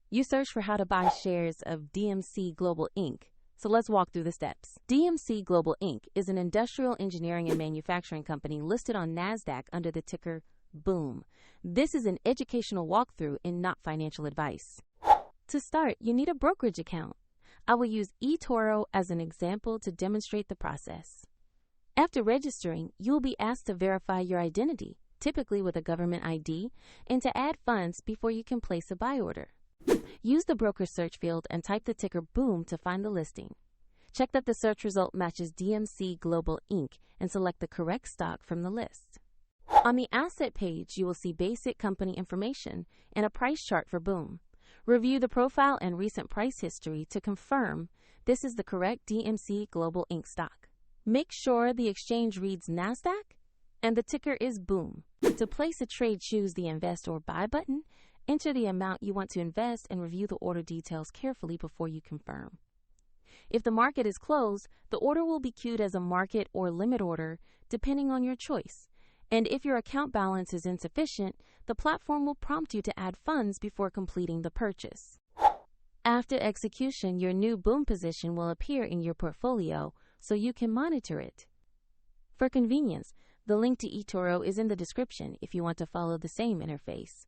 You search for how to buy shares of Dmc Global Inc. So let's walk through the steps. Dmc Global Inc. is an industrial engineering and manufacturing company listed on NASDAQ under the ticker BOOM. This is an educational walkthrough and not financial advice. To start, you need a brokerage account. I will use eToro as an example to demonstrate the process. After registering, you will be asked to verify your identity, typically with a government ID, and to add funds before you can place a buy order. Use the broker search field and type the ticker BOOM to find the listing. Check that the search result matches Dmc Global Inc. and select the correct stock from the list. On the asset page, you will see basic company information and a price chart for BOOM. Review the profile and recent price history to confirm this is the correct Dmc Global Inc. stock. Make sure the exchange reads NASDAQ and the ticker is BOOM. To place a trade, choose the Invest or Buy button. Enter the amount you want to invest and review the order details carefully before you confirm. If the market is closed, the order will be queued as a market or limit order, depending on your choice. And if your account balance is insufficient, the platform will prompt you to add funds before completing the purchase. After execution, your new BOOM position will appear in your portfolio so you can monitor it. For convenience, the link to eToro is in the description if you want to follow the same interface.